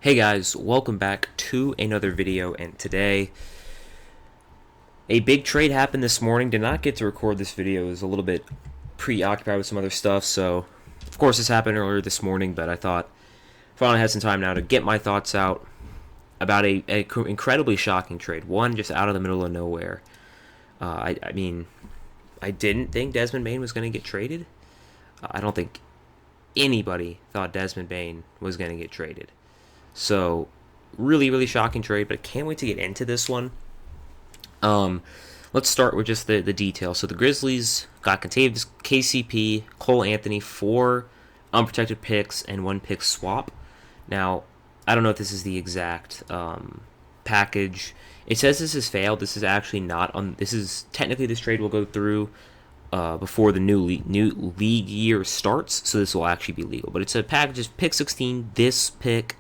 Hey guys, welcome back to another video, and today a big trade happened this morning. Did not get to record this video, was a little bit preoccupied with some other stuff, so of course this happened earlier this morning, but I thought finally had some time now to get my thoughts out about a incredibly shocking trade. One just out of the middle of nowhere. I mean, I didn't think Desmond Bane was going to get traded. I don't think anybody thought Desmond Bane was going to get traded. So, really shocking trade, but I can't wait to get into this one. Um, let's start with just the details. So the Grizzlies got Contavious, KCP, Cole Anthony, 4 unprotected picks, and 1 pick swap. Now, I don't know if this is the exact package. It says this has failed. This is actually not on. This is technically this trade will go through before the new league year starts, so this will actually be legal. But it's a package of pick 16, this pick,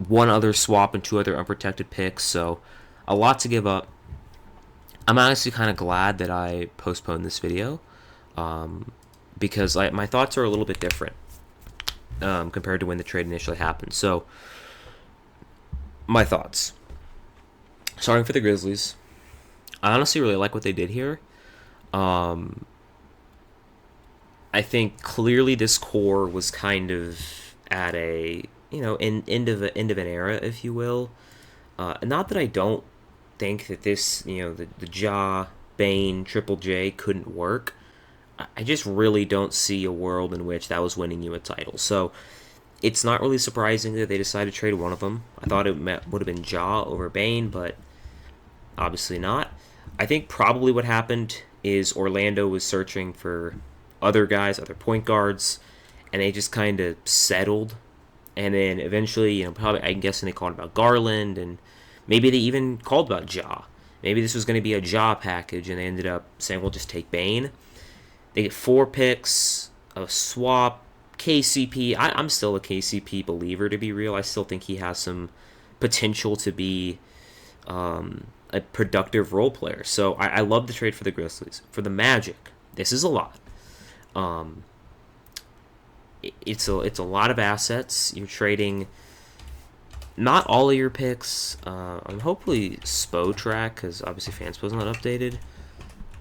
1 other swap, and 2 other unprotected picks. So a lot to give up. I'm honestly kind of glad that I postponed this video because my thoughts are a little bit different compared to when the trade initially happened. So my thoughts. Starting for the Grizzlies, I honestly really like what they did here. I think clearly this core was kind of at a end of an era, if you will. Not that I don't think that this the Ja Bane Triple J couldn't work. I just really don't see a world in which that was winning you a title. So it's not really surprising that they decided to trade one of them. I thought it would have been Ja over Bane, but obviously not. I think probably what happened is Orlando was searching for other guys, other point guards, and they just kind of settled. And then eventually, probably I'm guessing they called about Garland, and maybe they even called about Ja. Maybe this was going to be a Ja package, and they ended up saying, "We'll just take Bane." They get 4 picks, a swap, KCP. I'm still a KCP believer, to be real. I still think he has some potential to be a productive role player. So I love the trade for the Grizzlies. For the Magic, this is a lot. It's a lot of assets. You're trading not all of your picks. I'm hopefully Spotrack, because obviously Fanspo's not updated.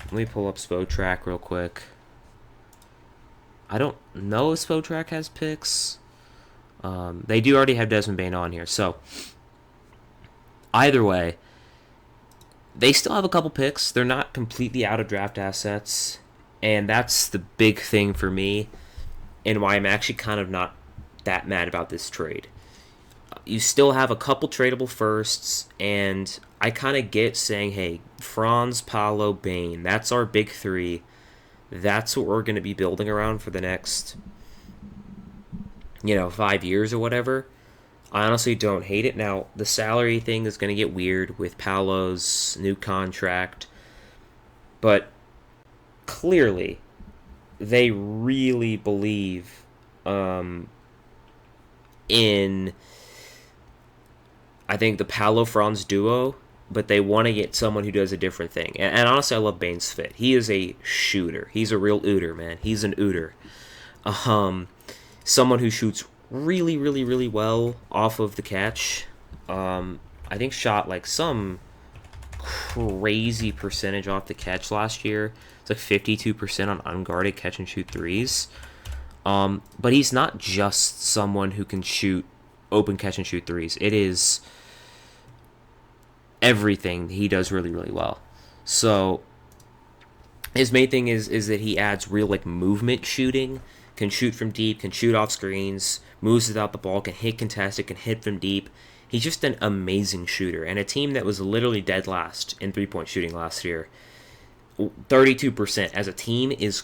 Let me pull up Spotrack real quick. I don't know if Spotrack has picks. They do already have Desmond Bane on here, so either way, they still have a couple picks. They're not completely out of draft assets, and that's the big thing for me, and why I'm actually kind of not that mad about this trade. You still have a couple tradable firsts, and I kind of get saying, hey, Franz, Paolo, Bane, that's our big 3. That's what we're going to be building around for the next, 5 years or whatever. I honestly don't hate it. Now, the salary thing is going to get weird with Paolo's new contract, but clearly they really believe in, I think, the Paolo-Franz duo, but they want to get someone who does a different thing. And honestly, I love Bane's fit. He is a shooter. He's a real ooter, man. He's an ooter. Someone who shoots really well off of the catch. I think shot like some crazy percentage off the catch last year. It's like 52% on unguarded catch and shoot threes. But he's not just someone who can shoot open catch and shoot threes. It is everything he does really well. So his main thing is that he adds real movement shooting, can shoot from deep, can shoot off screens, moves without the ball, can hit contested, can hit from deep. He's just an amazing shooter, and a team that was literally dead last in 3-point shooting last year, 32% as a team, is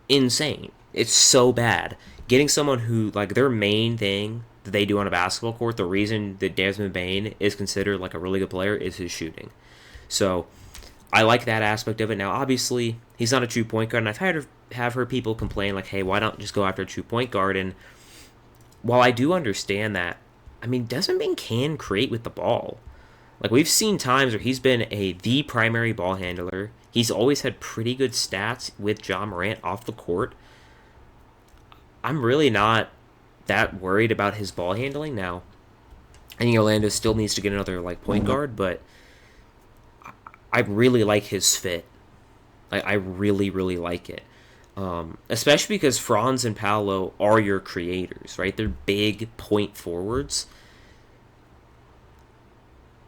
insane. It's so bad. Getting someone who, their main thing that they do on a basketball court, the reason that Desmond Bane is considered a really good player is his shooting. So I like that aspect of it. Now, obviously, he's not a true point guard, and have heard people complain, hey, why not just go after a true point guard? And while I do understand that, Desmond Bane can create with the ball. We've seen times where he's been the primary ball handler. He's always had pretty good stats with Ja Morant off the court. I'm really not that worried about his ball handling now. I think Orlando still needs to get another like point guard, but I really like his fit. I really, really like it. Especially because Franz and Paolo are your creators, right? They're big point forwards.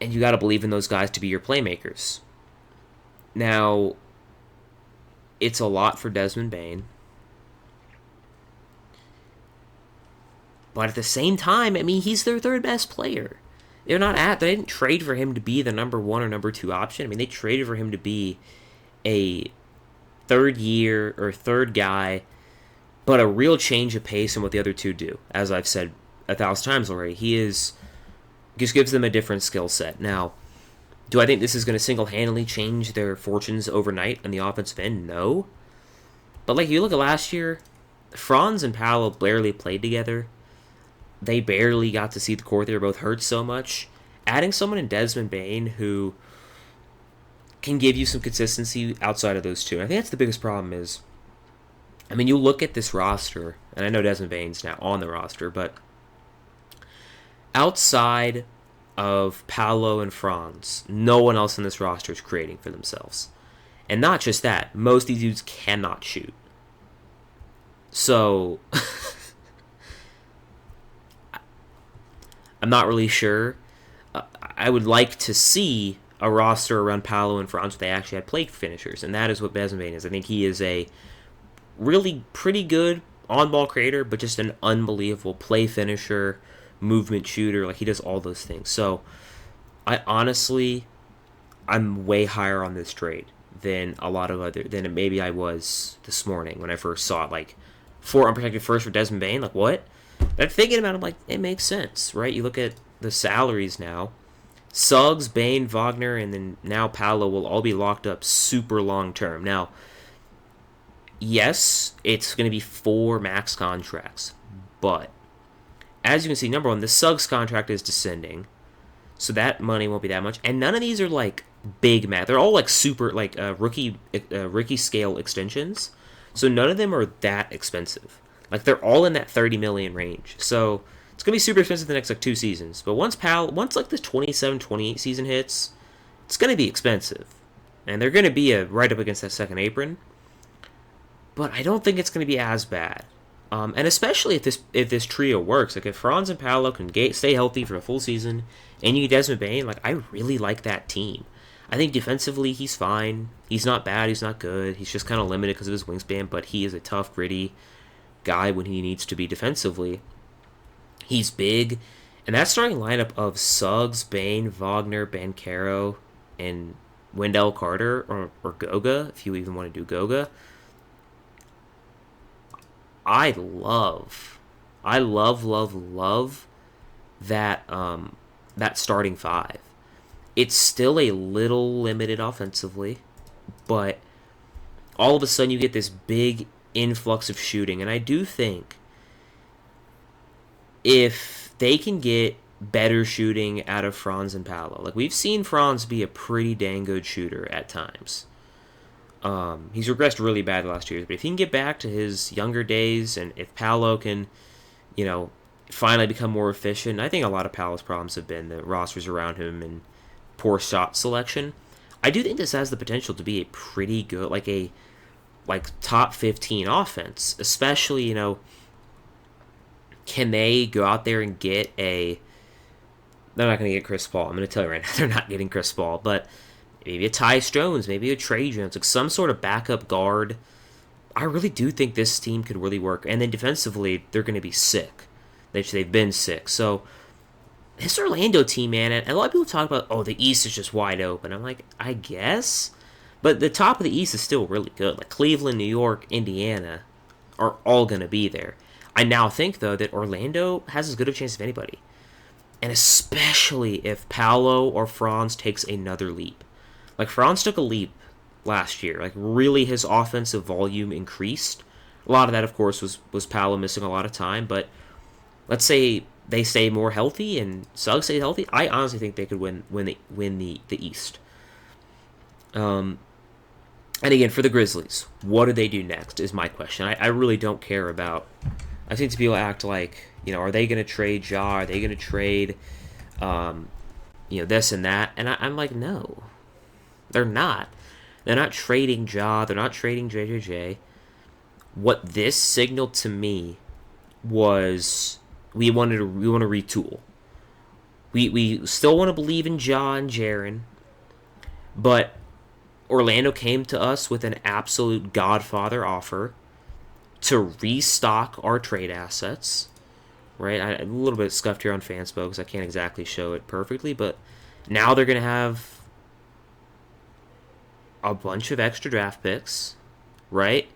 And you got to believe in those guys to be your playmakers. Now, it's a lot for Desmond Bane. But at the same time, I mean, he's their third best player. They didn't trade for him to be the number one or number two option. I mean, they traded for him to be a third year or third guy, but a real change of pace in what the other two do. As I've said 1,000 times already, he is just gives them a different skill set. Now, do I think this is going to single-handedly change their fortunes overnight on the offensive end? No. But like you look at last year, Franz and Paolo barely played together. They barely got to see the court. They were both hurt so much. Adding someone in Desmond Bane who can give you some consistency outside of those two. I think that's the biggest problem is, I mean, you look at this roster, and I know Desmond Bane's now on the roster, but outside of Paolo and Franz, no one else in this roster is creating for themselves. And not just that, most of these dudes cannot shoot. So, I'm not really sure. I would like to see a roster around Paolo and Franz where they actually had play finishers, and that is what Desmond Bane is. I think he is a really pretty good on-ball creator, but just an unbelievable play finisher, movement shooter. Like, he does all those things. So, I'm way higher on this trade than than maybe I was this morning when I first saw it. Like, 4 unprotected first for Desmond Bane. Like, what? But thinking about it, I'm like, it makes sense, right? You look at the salaries now. Suggs, Bane, Wagner, and then now Paolo will all be locked up super long term. Now, yes, it's going to be 4 max contracts, but as you can see, number one, the Suggs contract is descending, so that money won't be that much, and none of these are like big max. They're all like super like rookie scale extensions, so none of them are that expensive. Like, they're all in that 30 million range, so it's gonna be super expensive the next like 2 seasons. But once like the 27-28 season hits, it's gonna be expensive, and they're gonna be right up against that second apron. But I don't think it's gonna be as bad. And especially if this trio works, like if Franz and Paolo can stay healthy for a full season, and you get Desmond Bane, like, I really like that team. I think defensively he's fine. He's not bad. He's not good. He's just kind of limited because of his wingspan, but he is a tough, gritty guy when he needs to be defensively. He's big, and that starting lineup of Suggs, Bane, Wagner, Banchero, and Wendell Carter or Goga, if you even want to do Goga. I love that that starting 5. It's still a little limited offensively, but all of a sudden you get this big influx of shooting, and I do think if they can get better shooting out of Franz and Paolo, like we've seen Franz be a pretty dang good shooter at times. He's regressed really bad the last 2 years, but if he can get back to his younger days, and if Paolo can, finally become more efficient, I think a lot of Paolo's problems have been the rosters around him and poor shot selection. I do think this has the potential to be a pretty good, like top 15 offense, especially, can they go out there and get they're not going to get Chris Paul. I'm going to tell you right now, they're not getting Chris Paul, but maybe a Tyus Jones, maybe a Trey Jones, like some sort of backup guard. I really do think this team could really work. And then defensively, they're going to be sick. They've been sick. So this Orlando team, man, and a lot of people talk about, oh, the East is just wide open. I'm like, I guess. But the top of the East is still really good. Like Cleveland, New York, Indiana are all going to be there. I now think, though, that Orlando has as good of a chance as anybody. And especially if Paolo or Franz takes another leap. Like, Franz took a leap last year. Like, really his offensive volume increased. A lot of that, of course, was Paolo missing a lot of time. But let's say they stay more healthy and Suggs stay healthy. I honestly think they could win the East. And again, for the Grizzlies, what do they do next is my question. I really don't care about... I think people act like, are they going to trade Ja? Are they going to trade this and that. And I'm like, no, they're not. They're not trading Ja. They're not trading JJJ. What this signaled to me was we want to retool. We still want to believe in Ja and Jaren, but Orlando came to us with an absolute Godfather offer to restock our trade assets. Right, a little bit scuffed here on Fanspo because I can't exactly show it perfectly, but now they're going to have a bunch of extra draft picks, right?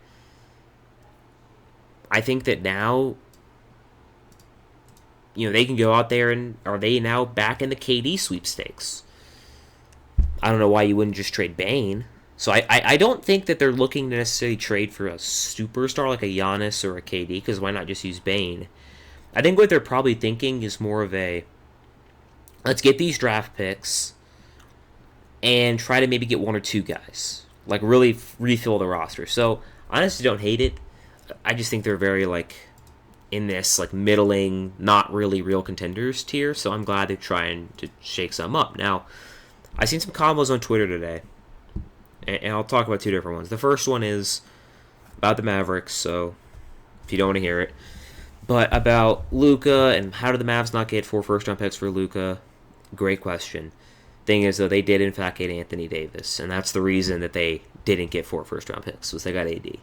I think that now, they can go out there and are they now back in the KD sweepstakes? I don't know why you wouldn't just trade Bane. So I don't think that they're looking to necessarily trade for a superstar like a Giannis or a KD, because why not just use Bane? I think what they're probably thinking is more of a, let's get these draft picks and try to maybe get one or two guys. Like, really refill the roster. So, I honestly don't hate it. I just think they're very, in this, middling, not really real contenders tier. So, I'm glad they're trying to shake some up. Now, I've seen some combos on Twitter today. And I'll talk about two different ones. The first one is about the Mavericks. So, if you don't want to hear it. But about Luka and how did the Mavs not get 4 first-round picks for Luka? Great question. Thing is, though, they did in fact get Anthony Davis, and that's the reason that they didn't get 4 first-round picks, was they got AD.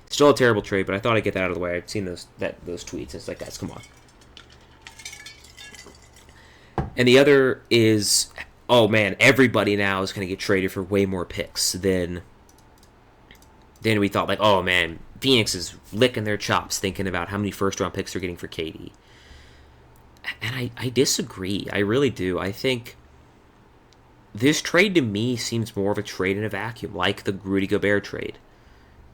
Still a terrible trade, but I thought I'd get that out of the way. I've seen those tweets. It's like, guys, come on. And the other is, oh man, everybody now is going to get traded for way more picks than we thought. Like, oh man, Phoenix is licking their chops thinking about how many first-round picks they're getting for KD. And I disagree. I really do. I think this trade to me seems more of a trade in a vacuum, like the Rudy Gobert trade.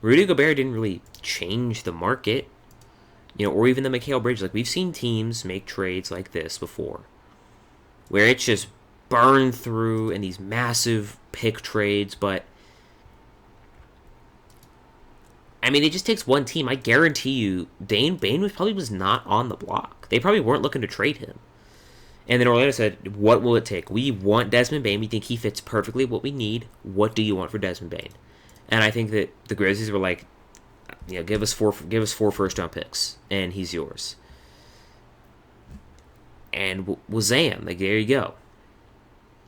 Rudy Gobert didn't really change the market, or even the Mikal Bridges. Like, we've seen teams make trades like this before, where it's just burned through in these massive pick trades, but I mean, it just takes one team. I guarantee you, Bane probably was not on the block. They probably weren't looking to trade him. And then Orlando said, what will it take? We want Desmond Bane. We think he fits perfectly what we need. What do you want for Desmond Bane? And I think that the Grizzlies were like, give us four first-round picks, and he's yours. And wazam, there you go.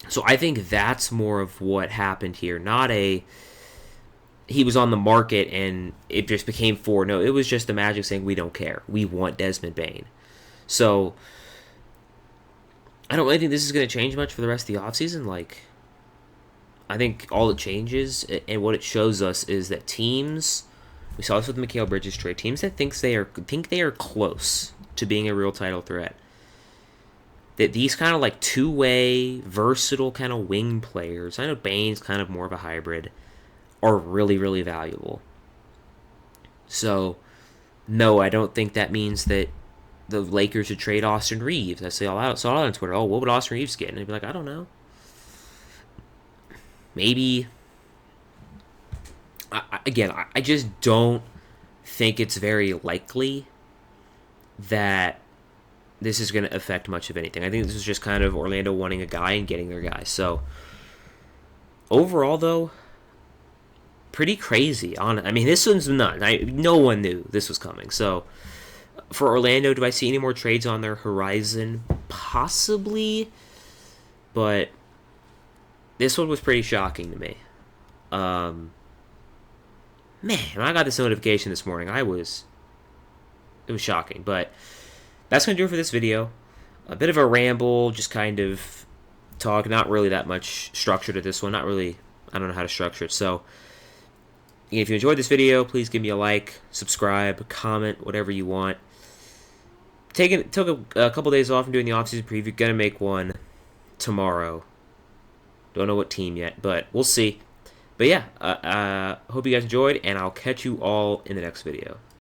So I think that's more of what happened here. Not he was on the market and it just became 4. No, it was just the Magic saying, we don't care. We want Desmond Bane. So I don't really think this is going to change much for the rest of the offseason. I think all it changes and what it shows us is that teams, we saw this with the Mikal Bridges trade, teams that think they are close to being a real title threat, that these kind of two-way, versatile kind of wing players, I know Bane's kind of more of a hybrid, are really, really valuable. So, no, I don't think that means that the Lakers should trade Austin Reeves. I saw it on Twitter. Oh, what would Austin Reeves get? And I'd be like, I don't know. Maybe. I just don't think it's very likely that this is going to affect much of anything. I think this is just kind of Orlando wanting a guy and getting their guy. So, overall, though, pretty crazy. I mean, this one's nuts. No one knew this was coming. So, for Orlando, do I see any more trades on their horizon? Possibly. But this one was pretty shocking to me. Man, when I got this notification this morning, it was shocking. But that's going to do it for this video. A bit of a ramble, just kind of talk. Not really that much structure to this one. Not really, I don't know how to structure it. So, if you enjoyed this video, please give me a like, subscribe, comment, whatever you want. Took a couple days off from doing the offseason preview. Gonna make one tomorrow. Don't know what team yet, but we'll see. But yeah, hope you guys enjoyed, and I'll catch you all in the next video.